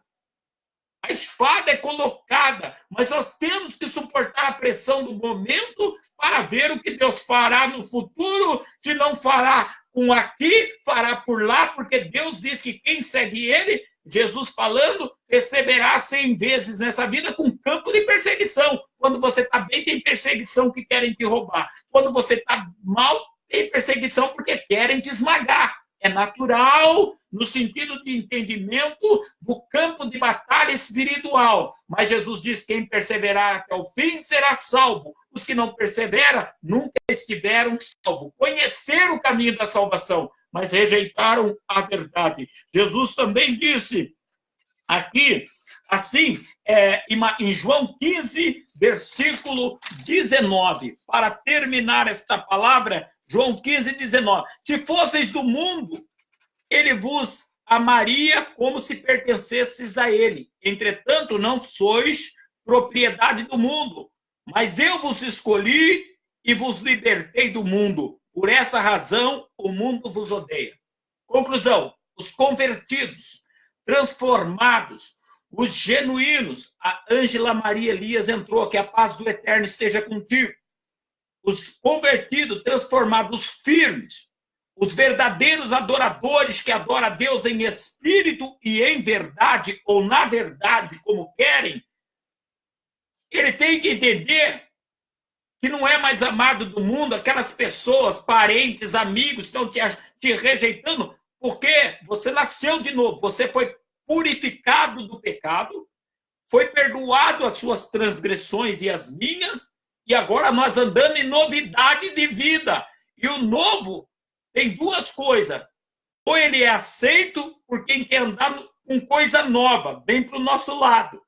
A espada é colocada, mas nós temos que suportar a pressão do momento para ver o que Deus fará no futuro. Se não fará com aqui, fará por lá, porque Deus diz que quem segue ele, Jesus falando, receberá 100 vezes nessa vida com campo de perseguição. Quando você está bem, tem perseguição que querem te roubar. Quando você está mal, tem perseguição porque querem te esmagar. É natural no sentido de entendimento do campo de batalha espiritual. Mas Jesus diz que quem perseverar até o fim será salvo. Os que não perseveram nunca estiveram salvos. Conheceram o caminho da salvação, mas rejeitaram a verdade. Jesus também disse aqui, assim, em João 15, versículo 19, para terminar esta palavra, João 15, 19. Se fosseis do mundo, ele vos amaria como se pertencesseis a ele. Entretanto, não sois propriedade do mundo, mas eu vos escolhi e vos libertei do mundo. Por essa razão, o mundo vos odeia. Conclusão, os convertidos, transformados, os genuínos. A Ângela Maria Elias entrou, que a paz do Eterno esteja contigo. Os convertidos, transformados, firmes, os verdadeiros adoradores que adoram a Deus em espírito e em verdade, ou na verdade, como querem, ele tem que entender que não é mais amado do mundo, aquelas pessoas, parentes, amigos, estão te rejeitando, porque você nasceu de novo, você foi purificado do pecado, foi perdoado as suas transgressões e as minhas, e agora nós andamos em novidade de vida. E o novo tem duas coisas. Ou ele é aceito por quem quer andar com coisa nova, bem para o nosso lado.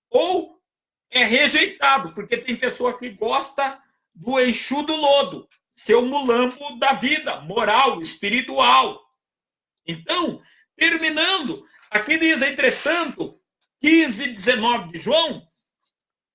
Ou é rejeitado, porque tem pessoa que gosta do enxu do lodo, seu mulambo da vida, moral, espiritual. Então, terminando, aqui diz, entretanto, 15, 19 de João,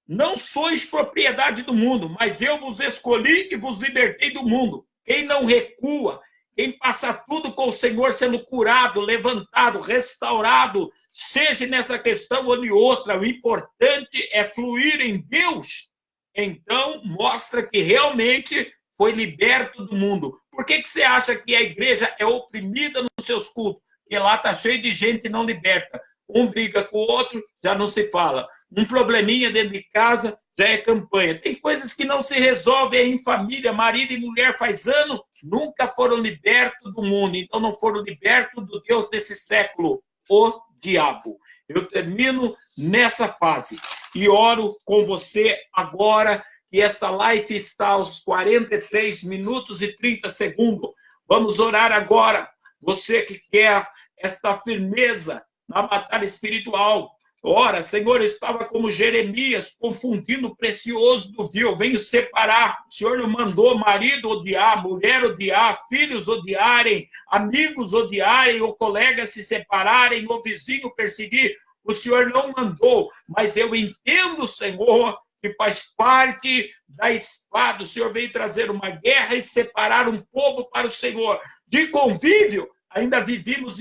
não sois propriedade do mundo, mas eu vos escolhi e vos libertei do mundo. Quem não recua, quem passa tudo com o Senhor sendo curado, levantado, restaurado, seja nessa questão ou em outra, o importante é fluir em Deus. Então, mostra que realmente foi liberto do mundo. Por que você acha que a igreja é oprimida nos seus cultos? Porque lá está cheio de gente não liberta. Um briga com o outro, já não se fala. Um probleminha dentro de casa, já é campanha. Tem coisas que não se resolvem em família, marido e mulher faz ano, nunca foram libertos do mundo. Então não foram libertos do Deus desse século, o diabo. Eu termino nessa fase e oro com você agora, que esta live está aos 43 minutos e 30 segundos. Vamos orar agora. Você que quer esta firmeza na batalha espiritual. Ora, Senhor, eu estava como Jeremias, confundindo o precioso do vil. Eu venho separar. O Senhor não mandou marido odiar, mulher odiar, filhos odiarem, amigos odiarem, ou colegas se separarem, ou vizinho perseguir. O Senhor não mandou, mas eu entendo, Senhor, que faz parte da espada. O Senhor veio trazer uma guerra e separar um povo para o Senhor. De convívio, ainda vivimos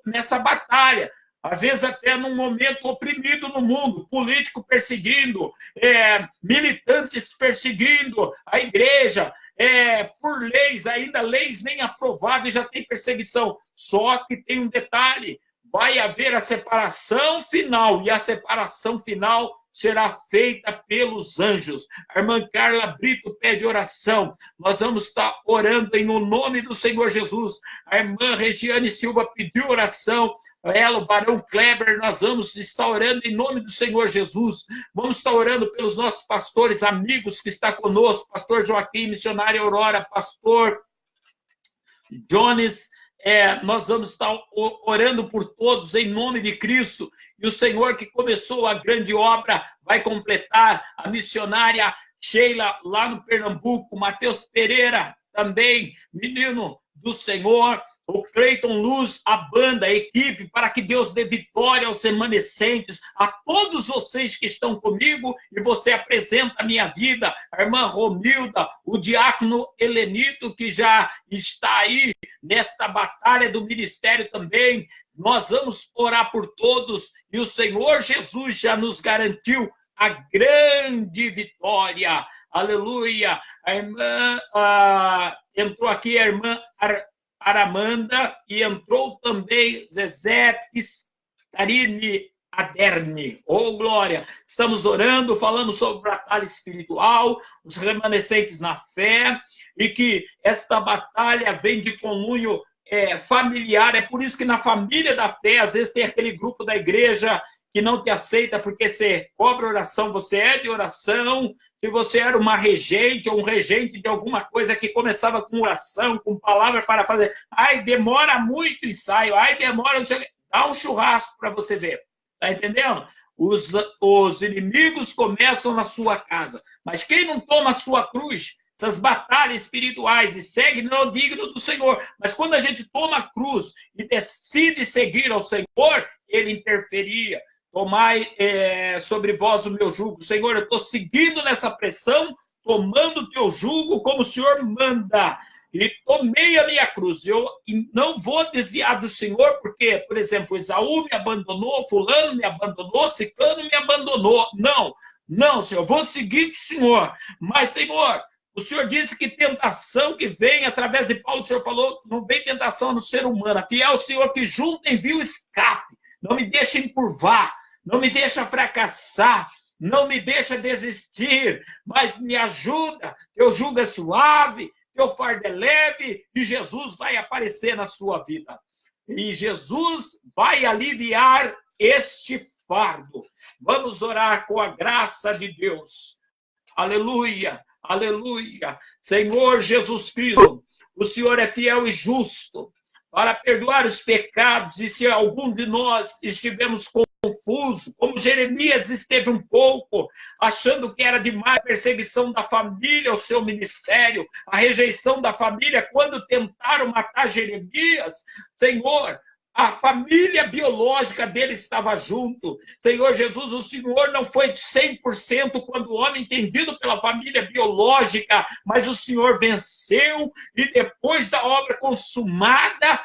nessa batalha. Às vezes até num momento oprimido no mundo, político perseguindo, militantes perseguindo a igreja, por leis, ainda leis nem aprovadas, já tem perseguição. Só que tem um detalhe, vai haver a separação final, e a separação final será feita pelos anjos. A irmã Carla Brito pede oração. Nós vamos estar orando em o nome do Senhor Jesus. A irmã Regiane Silva pediu oração. ela, o Barão Kleber, nós vamos estar orando em nome do Senhor Jesus. Vamos estar orando pelos nossos pastores, amigos que estão conosco, pastor Joaquim, missionária Aurora, pastor Jones, nós vamos estar orando por todos em nome de Cristo. E o Senhor que começou a grande obra vai completar. A missionária Sheila, lá no Pernambuco, Matheus Pereira, também, menino do Senhor, o Cleiton Luz, a banda, a equipe, para que Deus dê vitória aos remanescentes, a todos vocês que estão comigo, e você apresenta a minha vida, a irmã Romilda, o diácono Helenito, que já está aí nesta batalha do ministério também. Nós vamos orar por todos, e o Senhor Jesus já nos garantiu a grande vitória. Aleluia! A irmã, entrou aqui a irmã Aramanda, e entrou também Zezé Piscarini Aderni. Oh, glória! Estamos orando, falando sobre batalha espiritual, os remanescentes na fé, e que esta batalha vem de conluio familiar. É por isso que na família da fé, às vezes tem aquele grupo da igreja que não te aceita porque você cobra oração, você é de oração. Se você era uma regente ou um regente de alguma coisa que começava com oração, com palavra para fazer, ai, demora muito o ensaio, ai, demora, dá um churrasco para você ver. Está entendendo? Os inimigos começam na sua casa. Mas quem não toma a sua cruz, essas batalhas espirituais, e segue, não é digno do Senhor. Mas quando a gente toma a cruz e decide seguir ao Senhor, ele interferia. Tomai sobre vós o meu jugo. Senhor, eu estou seguindo nessa pressão, tomando o teu jugo como o Senhor manda. E tomei a minha cruz. Eu não vou desviar do Senhor, porque, por exemplo, Esaú me abandonou, fulano me abandonou, ciclano me abandonou. Não, Senhor, eu vou seguir com o Senhor. Mas, Senhor, o Senhor disse que tentação que vem através de Paulo, o Senhor falou, não vem tentação no ser humano. Fiel é o Senhor que junta envia o escape. Não me deixa encurvar, não me deixa fracassar, não me deixa desistir, mas me ajuda. Teu jugo é suave, teu fardo é leve, e Jesus vai aparecer na sua vida. E Jesus vai aliviar este fardo. Vamos orar com a graça de Deus. Aleluia, aleluia. Senhor Jesus Cristo, o Senhor é fiel e justo para perdoar os pecados, e se algum de nós estivemos confuso, como Jeremias esteve um pouco, achando que era demais a perseguição da família, o seu ministério, a rejeição da família, quando tentaram matar Jeremias, Senhor, a família biológica dele estava junto. Senhor Jesus, o Senhor não foi 100% quando o homem entendido pela família biológica, mas o Senhor venceu, e depois da obra consumada,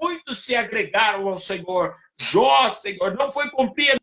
muitos se agregaram ao Senhor. Jó, Senhor, não foi compreendido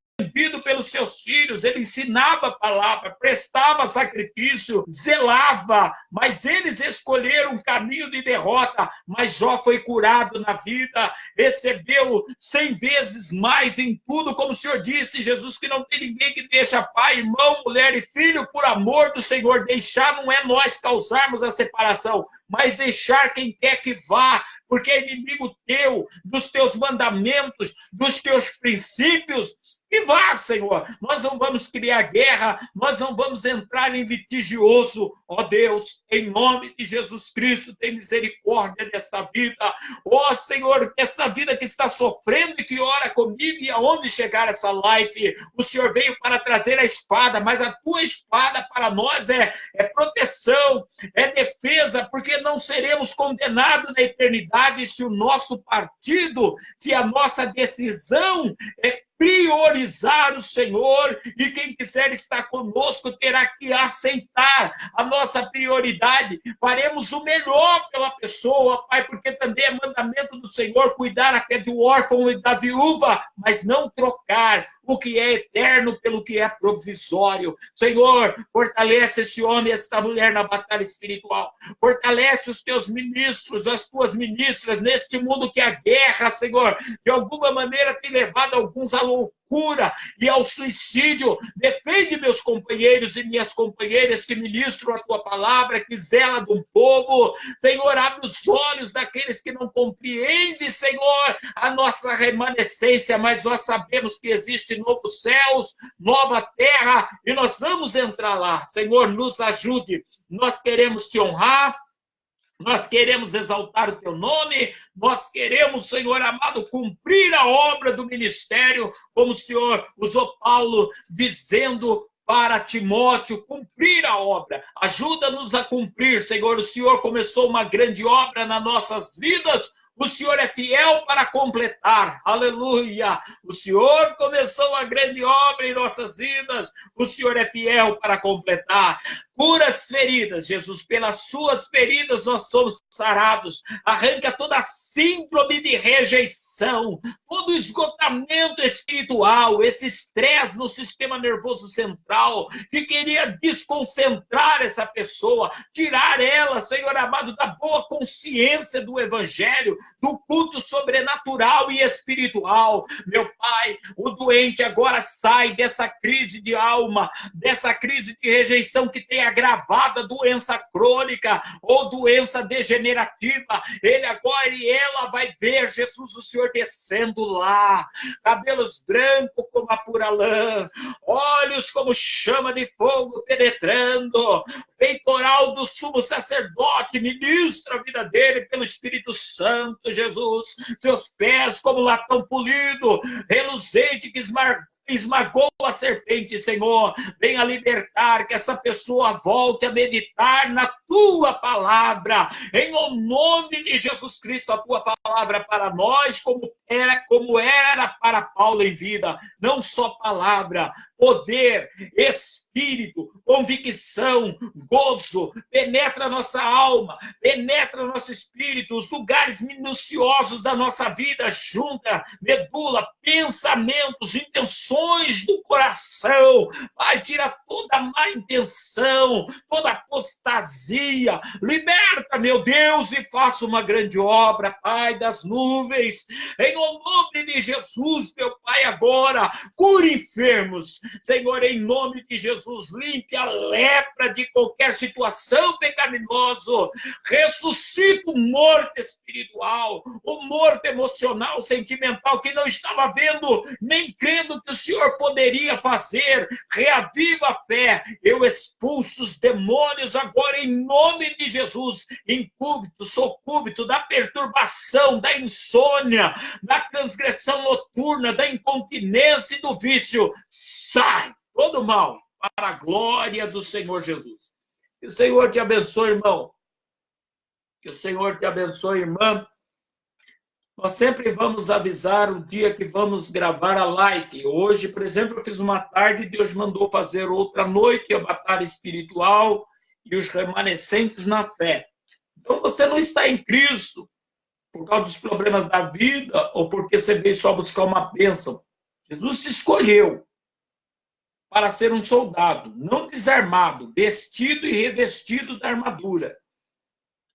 pelos seus filhos, ele ensinava a palavra, prestava sacrifício, zelava, mas eles escolheram um caminho de derrota. Mas Jó foi curado na vida, recebeu 100 vezes mais em tudo, como o Senhor disse, Jesus, que não tem ninguém que deixa pai, irmão, mulher e filho por amor do Senhor. Deixar não é nós causarmos a separação, mas deixar quem quer que vá, porque é inimigo teu, dos teus mandamentos, dos teus princípios. Que vá, Senhor, nós não vamos criar guerra, nós não vamos entrar em litigioso. Ó Deus, em nome de Jesus Cristo, tem misericórdia dessa vida. Ó Senhor, essa vida que está sofrendo e que ora comigo, e aonde chegar essa live, o Senhor veio para trazer a espada, mas a tua espada para nós é proteção, é defesa, porque não seremos condenados na eternidade se o nosso partido, se a nossa decisão é priorizar o Senhor, e quem quiser estar conosco terá que aceitar a nossa prioridade. Faremos o melhor pela pessoa, Pai, porque também é mandamento do Senhor cuidar até do órfão e da viúva, mas não trocar o que é eterno pelo que é provisório. Senhor, fortalece esse homem e esta mulher na batalha espiritual. Fortalece os teus ministros, as tuas ministras, neste mundo que a guerra, Senhor, de alguma maneira tem levado alguns à loucura, loucura e ao suicídio. Defende meus companheiros e minhas companheiras que ministram a tua palavra, que zela do povo. Senhor, abre os olhos daqueles que não compreendem, Senhor, a nossa remanescência, mas nós sabemos que existe novos céus, nova terra, e nós vamos entrar lá. Senhor, nos ajude. Nós queremos te honrar, nós queremos exaltar o teu nome, nós queremos, Senhor amado, cumprir a obra do ministério, como o Senhor usou Paulo dizendo para Timóteo, cumprir a obra. Ajuda-nos a cumprir, Senhor. O Senhor começou uma grande obra nas nossas vidas, o Senhor é fiel para completar. Aleluia! O Senhor começou uma grande obra em nossas vidas, o Senhor é fiel para completar. Cura as feridas, Jesus. Pelas suas feridas nós somos sarados. Arranca toda a síndrome de rejeição, todo o esgotamento espiritual, esse estresse no sistema nervoso central, que queria desconcentrar essa pessoa, tirar ela, Senhor amado, da boa consciência do Evangelho, do culto sobrenatural e espiritual. Meu Pai, o doente agora sai dessa crise de alma, dessa crise de rejeição que tem agravado a doença crônica ou doença degenerativa. Ele agora e ela vai ver Jesus, o Senhor descendo lá, cabelos brancos como a pura lã, olhos como chama de fogo penetrando, peitoral do sumo sacerdote, ministra a vida dele pelo Espírito Santo, Jesus. Seus pés como latão polido, reluzente que esmagou a serpente, Senhor. Venha libertar, que essa pessoa volte a meditar na tua palavra, em o nome de Jesus Cristo. A tua palavra para nós, como era para Paulo em vida, não só palavra, poder, espírito, convicção, gozo, penetra nossa alma, penetra nosso espírito, os lugares minuciosos da nossa vida, junta, medula, pensamentos, intenções do coração. Pai, tira toda má intenção, toda apostasia, liberta, meu Deus, e faça uma grande obra, Pai das nuvens, em nome de Jesus, meu Pai, agora, cure enfermos, Senhor, em nome de Jesus, limpe a lepra de qualquer situação pecaminosa, ressuscita o morto espiritual, o morto emocional, sentimental, que não estava vendo, nem crendo que o Senhor poderia fazer. Reaviva a fé. Eu expulso os demônios agora em nome de Jesus, incúbito, socúbito, da perturbação, da insônia, da transgressão noturna, da incontinência e do vício. Sai todo mal para a glória do Senhor Jesus. Que o Senhor te abençoe, irmão. Que o Senhor te abençoe, irmã. Nós sempre vamos avisar o dia que vamos gravar a live. Hoje, por exemplo, eu fiz uma tarde e Deus mandou fazer outra noite, a batalha espiritual e os remanescentes na fé. Então, você não está em Cristo por causa dos problemas da vida ou porque você veio só buscar uma bênção. Jesus te escolheu para ser um soldado, não desarmado, vestido e revestido da armadura,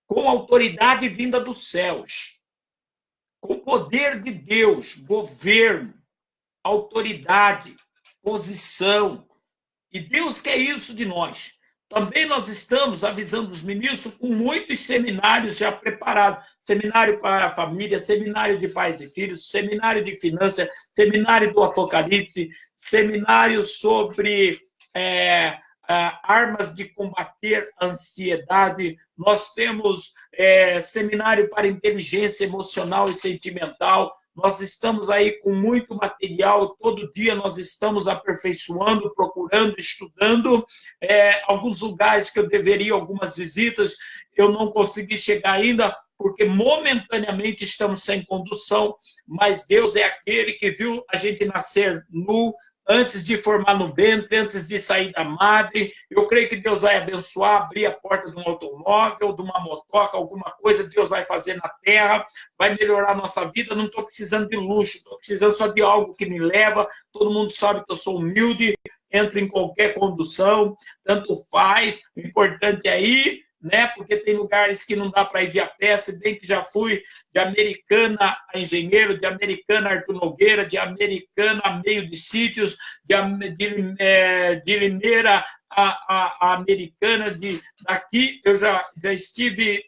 com autoridade vinda dos céus, com poder de Deus, governo, autoridade, posição. E Deus quer isso de nós. Também nós estamos avisando os ministros com muitos seminários já preparados. Seminário para a família, seminário de pais e filhos, seminário de finanças, seminário do Apocalipse, seminário sobre armas de combater a ansiedade. Nós temos seminário para inteligência emocional e sentimental. Nós estamos aí com muito material, todo dia nós estamos aperfeiçoando, procurando, estudando. Alguns lugares que eu deveria, algumas visitas, eu não consegui chegar ainda, porque momentaneamente estamos sem condução, mas Deus é aquele que viu a gente nascer nu, antes de formar no ventre, antes de sair da madre. Eu creio que Deus vai abençoar, abrir a porta de um automóvel, de uma motoca, alguma coisa Deus vai fazer na terra, vai melhorar a nossa vida. Não estou precisando de luxo, estou precisando só de algo que me leva. Todo mundo sabe que eu sou humilde, entro em qualquer condução, tanto faz. O importante é ir, né? Porque tem lugares que não dá para ir de a pé, se bem que já fui de Americana a Engenheiro, de Americana a Artur Nogueira, de Americana a Meio de Sítios, de Limeira a Americana, daqui eu já estive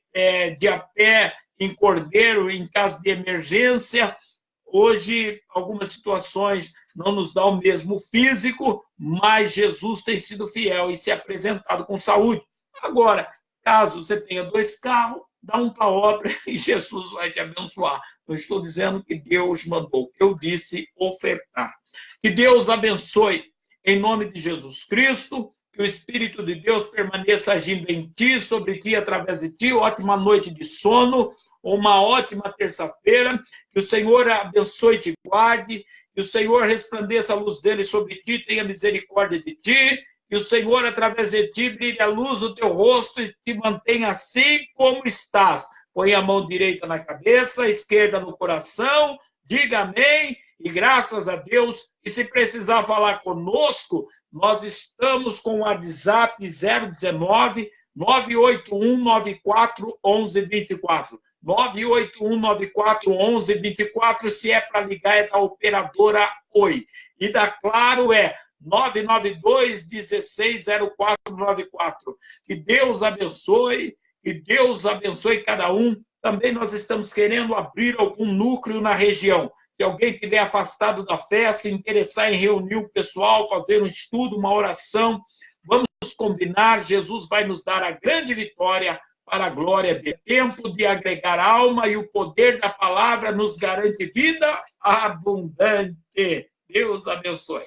de a pé em Cordeiro, em caso de emergência. Hoje, algumas situações não nos dão o mesmo físico, mas Jesus tem sido fiel e se apresentado com saúde. Agora, caso você tenha 2 carros, dá um para a obra e Jesus vai te abençoar. Não estou dizendo que Deus mandou, eu disse ofertar. Que Deus abençoe em nome de Jesus Cristo, que o Espírito de Deus permaneça agindo em ti, sobre ti, através de ti. Ótima noite de sono, uma ótima terça-feira. Que o Senhor abençoe e te guarde, que o Senhor resplandeça a luz dele sobre ti, tenha misericórdia de ti, que o Senhor, através de ti, brilhe a luz do teu rosto e te mantenha assim como estás. Põe a mão direita na cabeça, a esquerda no coração, diga amém, e graças a Deus. E se precisar falar conosco, nós estamos com o WhatsApp 019 981 94 11 24. 981941124, se é para ligar é da operadora Oi. E da Claro é 992-160494. Que Deus abençoe cada um. Também nós estamos querendo abrir algum núcleo na região. Se alguém estiver afastado da fé, se interessar em reunir o pessoal, fazer um estudo, uma oração, vamos combinar, Jesus vai nos dar a grande vitória para a glória de tempo de agregar alma, e o poder da palavra nos garante vida abundante. Deus abençoe.